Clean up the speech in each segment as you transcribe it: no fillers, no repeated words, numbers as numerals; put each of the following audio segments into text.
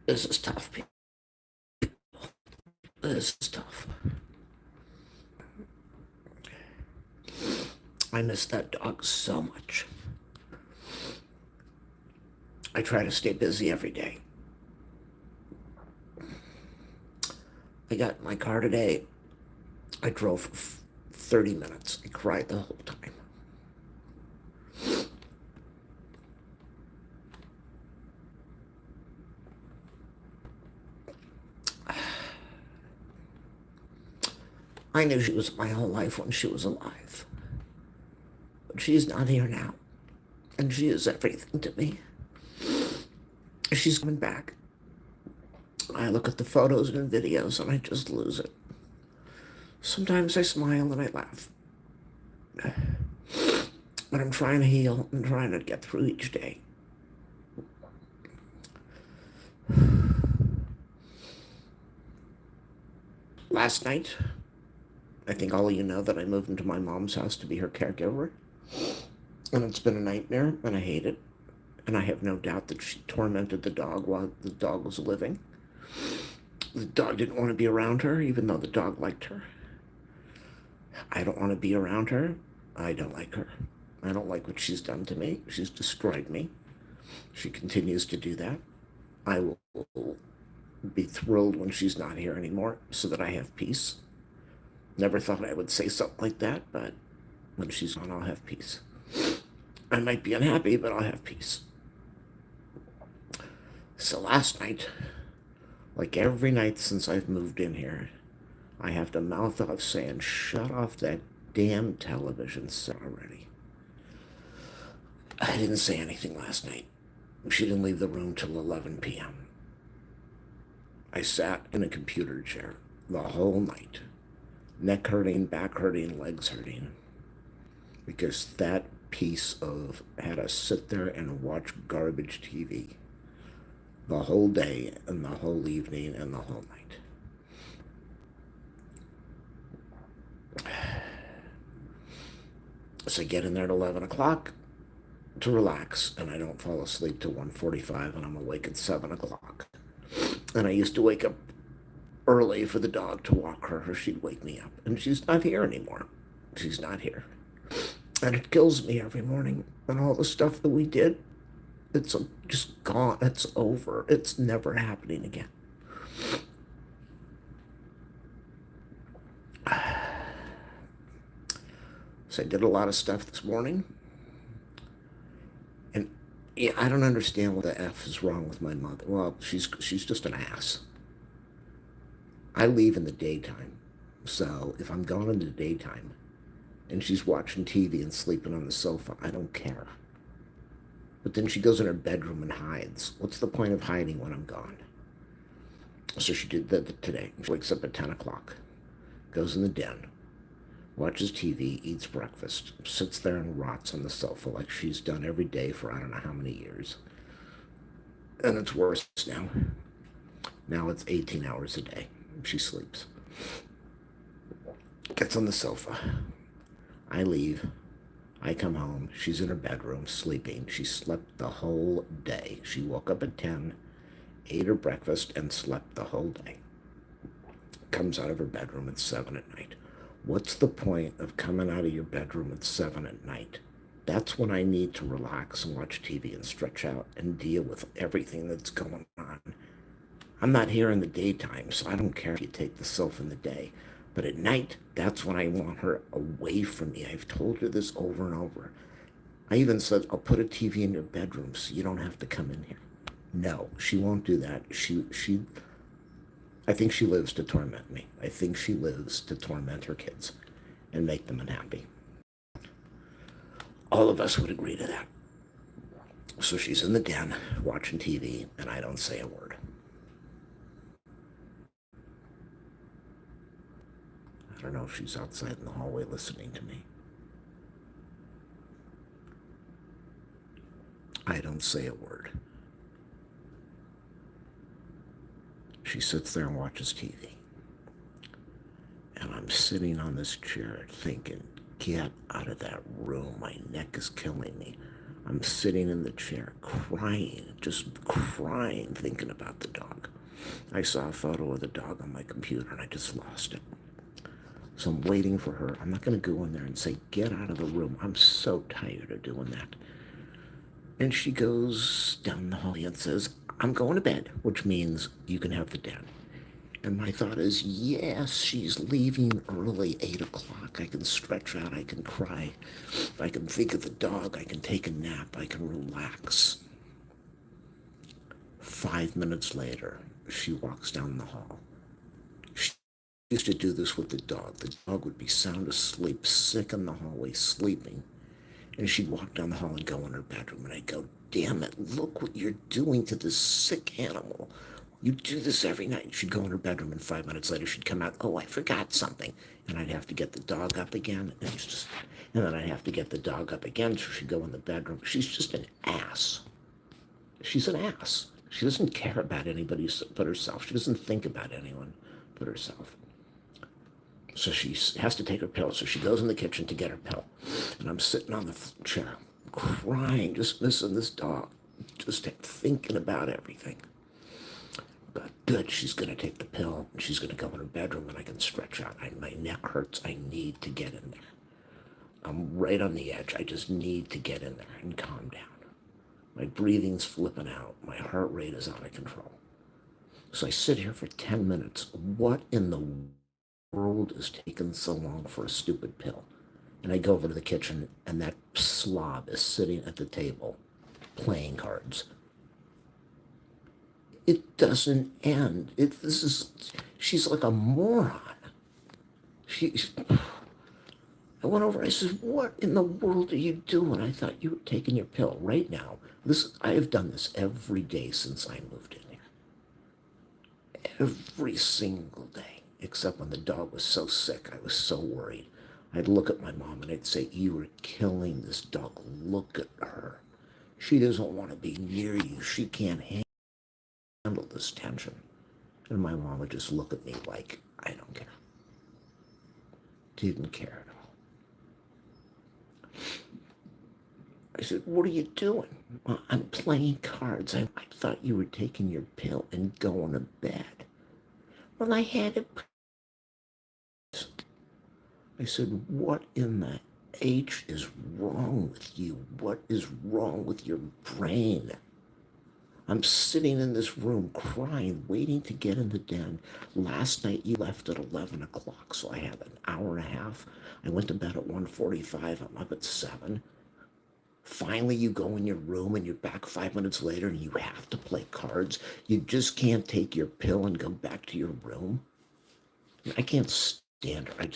This is tough, people. This is tough. I miss that dog so much. I try to stay busy every day. I got in my car today. I drove for 30 minutes. I cried the whole time. I knew she was my whole life when she was alive. But she's not here now. And she is everything to me. She's coming back. I look at the photos and videos and I just lose it. Sometimes I smile and I laugh. But I'm trying to heal and trying to get through each day. Last night, I think all of you know that I moved into my mom's house to be her caregiver. And it's been a nightmare, and I hate it. And I have no doubt that she tormented the dog while the dog was living. The dog didn't want to be around her, even though the dog liked her. I don't want to be around her. I don't like her. I don't like what she's done to me. She's destroyed me. She continues to do that. I will be thrilled when she's not here anymore so that I have peace. Never thought I would say something like that, but when she's gone, I'll have peace. I might be unhappy, but I'll have peace. So last night, like every night since I've moved in here, I have to mouth off saying, shut off that damn television set already. I didn't say anything last night. She didn't leave the room till 11 p.m. I sat in a computer chair the whole night, neck hurting, back hurting, legs hurting, because that piece of had us sit there and watch garbage TV the whole day and the whole evening and the whole night. So I get in there at 11 o'clock to relax, and I don't fall asleep till 1:45, and I'm awake at 7 o'clock. And I used to wake up early for the dog to walk her, or she'd wake me up. And she's not here anymore. She's not here. And it kills me every morning. And all the stuff that we did, it's just gone. It's over. It's never happening again. So I did a lot of stuff this morning. And yeah, I don't understand what the F is wrong with my mother. Well, she's just an ass. I leave in the daytime. So if I'm gone in the daytime and she's watching TV and sleeping on the sofa, I don't care. But then she goes in her bedroom and hides. What's the point of hiding when I'm gone? So she did that today. She wakes up at 10 o'clock, goes in the den, watches TV, eats breakfast, sits there and rots on the sofa like she's done every day for I don't know how many years. And it's worse now. Now it's 18 hours a day. She sleeps. Gets on the sofa. I leave. I come home. She's in her bedroom sleeping. She slept the whole day. She woke up at 10, ate her breakfast, and slept the whole day. Comes out of her bedroom at 7 at night. What's the point of coming out of your bedroom at 7 at night? That's when I need to relax and watch TV and stretch out and deal with everything that's going on. I'm not here in the daytime, so I don't care if you take the sofa in the day. But at night, that's when I want her away from me. I've told her this over and over. I even said, I'll put a TV in your bedroom so you don't have to come in here. No, she won't do that. I think she lives to torment me. I think she lives to torment her kids and make them unhappy. All of us would agree to that. So she's in the den watching TV, and I don't say a word. I don't know if she's outside in the hallway listening to me. I don't say a word. She sits there and watches TV. And I'm sitting on this chair thinking, get out of that room. My neck is killing me. I'm sitting in the chair crying, just crying, thinking about the dog. I saw a photo of the dog on my computer and I just lost it. So I'm waiting for her. I'm not going to go in there and say, get out of the room. I'm so tired of doing that. And she goes down the hall and says, I'm going to bed, which means you can have the den. And my thought is, yes, she's leaving early, 8 o'clock. I can stretch out, I can cry, I can think of the dog, I can take a nap, I can relax. 5 minutes later, she walks down the hall. She used to do this with the dog. The dog would be sound asleep, sick in the hallway, sleeping. And she'd walk down the hall and go in her bedroom, and I'd go, damn it, look what you're doing to this sick animal. You do this every night. She'd go in her bedroom, and 5 minutes later, she'd come out, oh, I forgot something. And I'd have to get the dog up again. And then I'd have to get the dog up again, so she'd go in the bedroom. She's just an ass. She's an ass. She doesn't care about anybody but herself. She doesn't think about anyone but herself. So she has to take her pill. So she goes in the kitchen to get her pill. And I'm sitting on the chair, crying, just missing this dog, just thinking about everything. But good, she's going to take the pill. And she's going to go in her bedroom and I can stretch out. My neck hurts. I need to get in there. I'm right on the edge. I just need to get in there and calm down. My breathing's flipping out. My heart rate is out of control. So I sit here for 10 minutes. What in the world is taking so long for a stupid pill? And I go over to the kitchen, and that slob is sitting at the table playing cards. It doesn't end. She's like a moron. I went over, I said, what in the world are you doing? I thought you were taking your pill right now. I have done this every day since I moved in here. Every single day, except when the dog was so sick, I was so worried. I'd look at my mom and I'd say, you are killing this dog. Look at her. She doesn't want to be near you. She can't handle this tension. And my mom would just look at me like, I don't care. Didn't care at all. I said, what are you doing? Well, I'm playing cards. I thought you were taking your pill and going to bed. Well, I had it. I said, what in the H is wrong with you? What is wrong with your brain? I'm sitting in this room crying, waiting to get in the den. Last night you left at 11 o'clock, so I have an hour and a half. I went to bed at 1:45. I'm up at 7. Finally, you go in your room and you're back 5 minutes later and you have to play cards. You just can't take your pill and go back to your room. I can't stand her.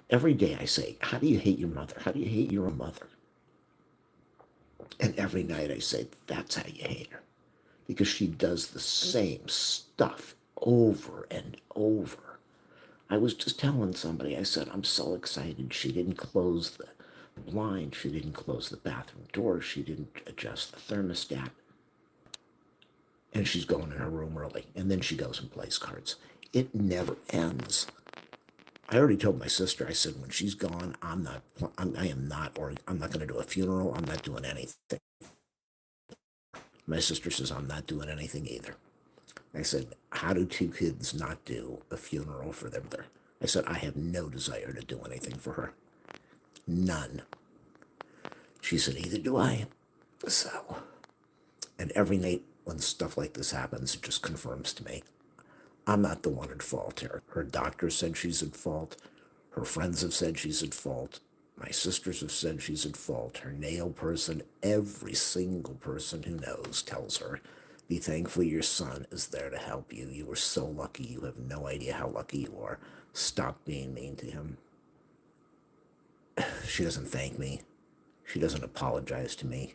Every day I say, how do you hate your mother? How do you hate your own mother? And every night I say, that's how you hate her. Because she does the same stuff over and over. I was just telling somebody, I said, I'm so excited she didn't close the blind, she didn't close the bathroom door, she didn't adjust the thermostat. And she's going in her room early. And then she goes and plays cards. It never ends. I already told my sister, I said, when she's gone, I'm not going to do a funeral. I'm not doing anything. My sister says, I'm not doing anything either. I said, how do 2 kids not do a funeral for their mother? I said, I have no desire to do anything for her. None. She said, either do I. So, and every night when stuff like this happens, it just confirms to me, I'm not the one at fault here. Her doctor said she's at fault. Her friends have said she's at fault. My sisters have said she's at fault. Her nail person, every single person who knows tells her, be thankful your son is there to help you. You were so lucky. You have no idea how lucky you are. Stop being mean to him. She doesn't thank me. She doesn't apologize to me.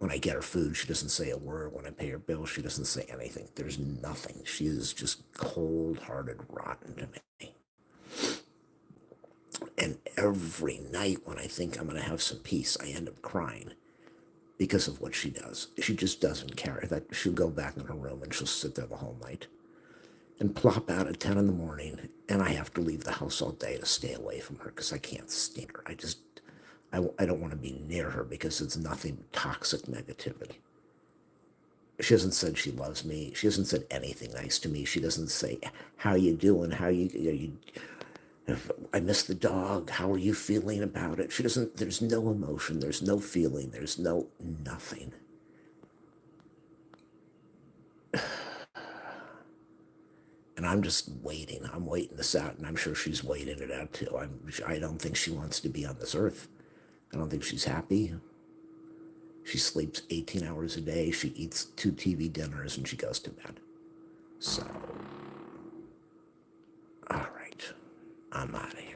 When I get her food, she doesn't say a word. When I pay her bill, she doesn't say anything. There's nothing. She is just cold-hearted rotten to me. And every night when I think I'm going to have some peace, I end up crying because of what she does. She just doesn't care. That she'll go back in her room and she'll sit there the whole night and plop out at 10 in the morning, and I have to leave the house all day to stay away from her because I can't stand her. I don't want to be near her because it's nothing but toxic negativity. She hasn't said she loves me. She hasn't said anything nice to me. She doesn't say, how you doing? How you I miss the dog. How are you feeling about it? She doesn't, there's no emotion. There's no feeling. There's no nothing. And I'm just waiting. I'm waiting this out, and I'm sure she's waiting it out too. I don't think she wants to be on this earth. I don't think she's happy. She sleeps 18 hours a day. She eats 2 TV dinners, and she goes to bed. So, all right. I'm out of here.